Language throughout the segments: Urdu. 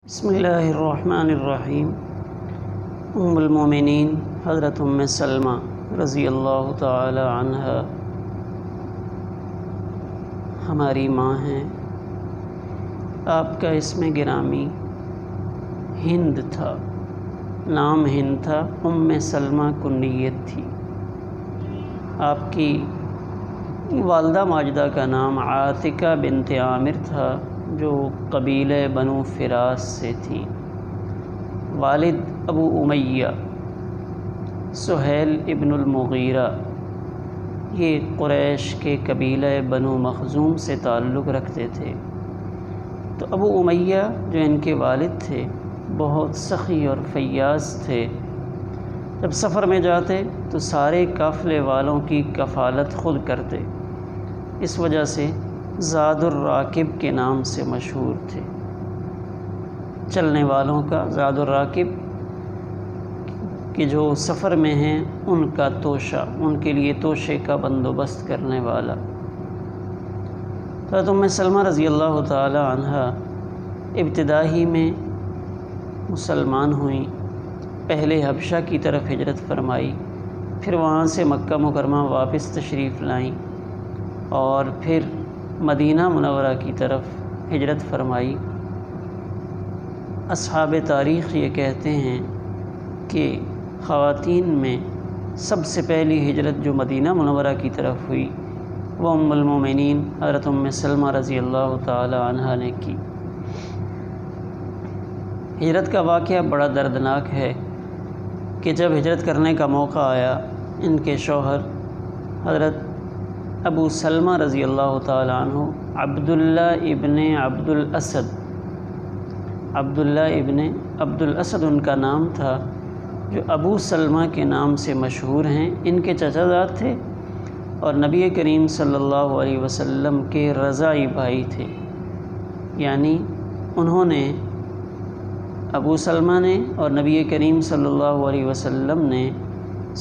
بسم اللہ الرحمن الرحیم۔ ام المومنین حضرت ام سلمہ رضی اللہ تعالی عنہا ہماری ماں ہیں۔ آپ کا اسم گرامی ہند تھا، نام ہند تھا، ام سلمہ کنیت تھی۔ آپ کی والدہ ماجدہ کا نام عاتکہ بنت عامر تھا، جو قبیلہ بنو فراس سے تھیں۔ والد ابو امیہ سہیل ابن المغیرہ، یہ قریش کے قبیلہ بنو مخزوم سے تعلق رکھتے تھے۔ تو ابو امیہ جو ان کے والد تھے بہت سخی اور فیاض تھے۔ جب سفر میں جاتے تو سارے قافلے والوں کی کفالت خود کرتے، اس وجہ سے زاد الراکب کے نام سے مشہور تھے۔ چلنے والوں کا زاد الراکب کہ جو سفر میں ہیں ان کا توشہ، ان کے لیے توشے کا بندوبست کرنے والا۔ حضرت ام سلمہ رضی اللہ تعالی عنہا ابتدائی میں مسلمان ہوئیں، پہلے حبشہ کی طرف ہجرت فرمائی، پھر وہاں سے مکہ مکرمہ واپس تشریف لائیں اور پھر مدینہ منورہ کی طرف ہجرت فرمائی۔ اصحاب تاریخ یہ کہتے ہیں کہ خواتین میں سب سے پہلی ہجرت جو مدینہ منورہ کی طرف ہوئی وہ ام المومنین حضرت ام سلمہ رضی اللہ تعالی عنہا نے کی۔ ہجرت کا واقعہ بڑا دردناک ہے کہ جب ہجرت کرنے کا موقع آیا، ان کے شوہر حضرت ابو سلمہ رضی اللہ تعالی عنہ عبداللہ ابن عبد الاسد ان کا نام تھا، جو ابو سلمہ کے نام سے مشہور ہیں۔ ان کے چچا زاد تھے اور نبی کریم صلی اللہ علیہ وسلم کے رضاعی بھائی تھے، یعنی انہوں نے ابو سلمہ نے اور نبی کریم صلی اللہ علیہ وسلم نے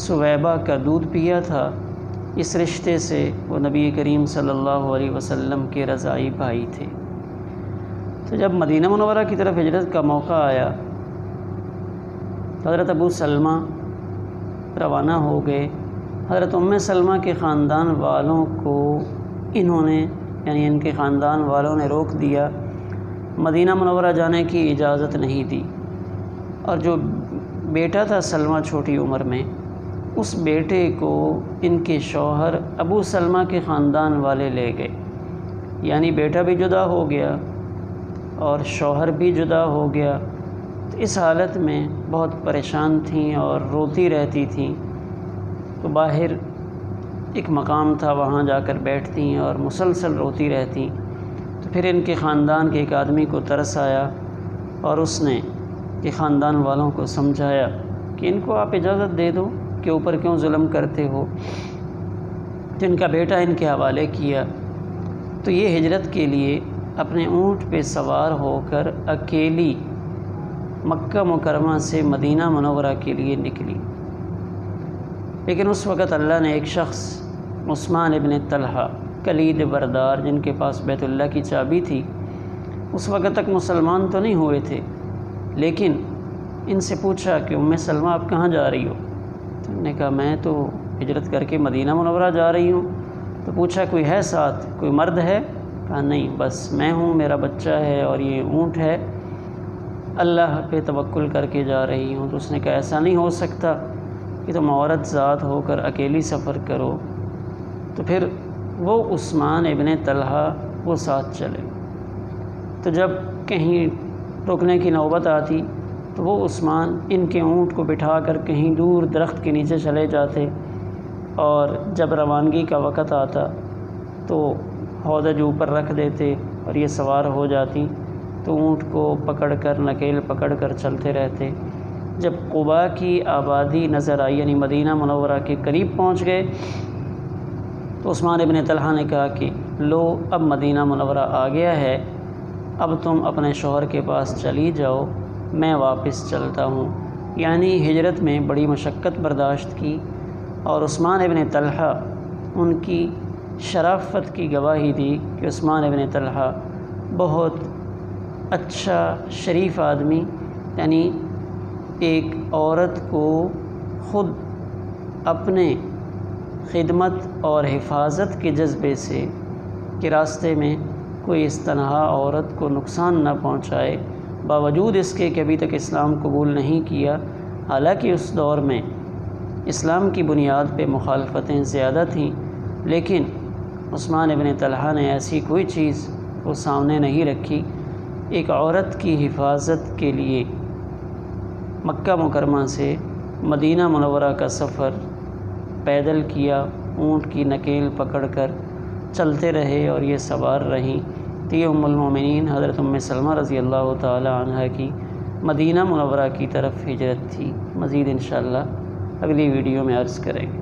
سویبہ کا دودھ پیا تھا۔ اس رشتے سے وہ نبی کریم صلی اللہ علیہ وسلم کے رضاعی بھائی تھے۔ تو جب مدینہ منورہ کی طرف ہجرت کا موقع آیا، حضرت ابو سلمہ روانہ ہو گئے۔ حضرت ام سلمہ کے خاندان والوں کو انہوں نے، یعنی ان کے خاندان والوں نے روک دیا، مدینہ منورہ جانے کی اجازت نہیں دی۔ اور جو بیٹا تھا سلمہ چھوٹی عمر میں، اس بیٹے کو ان کے شوہر ابو سلمہ کے خاندان والے لے گئے، یعنی بیٹا بھی جدا ہو گیا اور شوہر بھی جدا ہو گیا۔ تو اس حالت میں بہت پریشان تھیں اور روتی رہتی تھیں۔ تو باہر ایک مقام تھا، وہاں جا کر بیٹھتیں اور مسلسل روتی رہتیں۔ تو پھر ان کے خاندان کے ایک آدمی کو ترس آیا اور اس نے یہ خاندان والوں کو سمجھایا کہ ان کو آپ اجازت دے دو، کے اوپر کیوں ظلم کرتے ہو۔ تو ان کا بیٹا ان کے حوالے کیا۔ تو یہ ہجرت کے لیے اپنے اونٹ پہ سوار ہو کر اکیلی مکہ مکرمہ سے مدینہ منورہ کے لیے نکلی۔ لیکن اس وقت اللہ نے ایک شخص عثمان ابن طلحہ کلید بردار، جن کے پاس بیت اللہ کی چابی تھی، اس وقت تک مسلمان تو نہیں ہوئے تھے، لیکن ان سے پوچھا کہ ام سلمہ آپ کہاں جا رہی ہو؟ تو انہوں نے کہا میں تو ہجرت کر کے مدینہ منورہ جا رہی ہوں۔ تو پوچھا کوئی ہے ساتھ، کوئی مرد ہے؟ کہا نہیں، بس میں ہوں، میرا بچہ ہے اور یہ اونٹ ہے، اللہ پہ توکل کر کے جا رہی ہوں۔ تو اس نے کہا ایسا نہیں ہو سکتا کہ تم عورت ذات ہو کر اکیلی سفر کرو۔ تو پھر وہ عثمان ابن طلحہ وہ ساتھ چلے۔ تو جب کہیں رکنے کی نوبت آتی تو وہ عثمان ان کے اونٹ کو بٹھا کر کہیں دور درخت کے نیچے چلے جاتے، اور جب روانگی کا وقت آتا تو ہودج اوپر رکھ دیتے اور یہ سوار ہو جاتی۔ تو اونٹ کو پکڑ کر، نکیل پکڑ کر چلتے رہتے۔ جب قباء کی آبادی نظر آئی، یعنی مدینہ منورہ کے قریب پہنچ گئے، تو عثمان ابن طلحہ نے کہا کہ لو اب مدینہ منورہ آ گیا ہے، اب تم اپنے شوہر کے پاس چلی جاؤ، میں واپس چلتا ہوں۔ یعنی ہجرت میں بڑی مشقت برداشت کی، اور عثمان ابن طلحہ ان کی شرافت کی گواہی دی کہ عثمان ابن طلحہ بہت اچھا شریف آدمی، یعنی ایک عورت کو خود اپنے خدمت اور حفاظت کے جذبے سے کہ راستے میں کوئی اس تنہا عورت کو نقصان نہ پہنچائے، باوجود اس کے کہ ابھی تک اسلام قبول نہیں کیا، حالانکہ اس دور میں اسلام کی بنیاد پہ مخالفتیں زیادہ تھیں، لیکن عثمان ابن طلحہ نے ایسی کوئی چیز وہ سامنے نہیں رکھی۔ ایک عورت کی حفاظت کے لیے مکہ مکرمہ سے مدینہ منورہ کا سفر پیدل کیا، اونٹ کی نکیل پکڑ کر چلتے رہے اور یہ سوار رہیں۔ تو یہ ام المومنین حضرت ام سلمہ رضی اللہ تعالی عنہ کی مدینہ منورہ کی طرف ہجرت تھی۔ مزید انشاءاللہ اگلی ویڈیو میں عرض کریں گے۔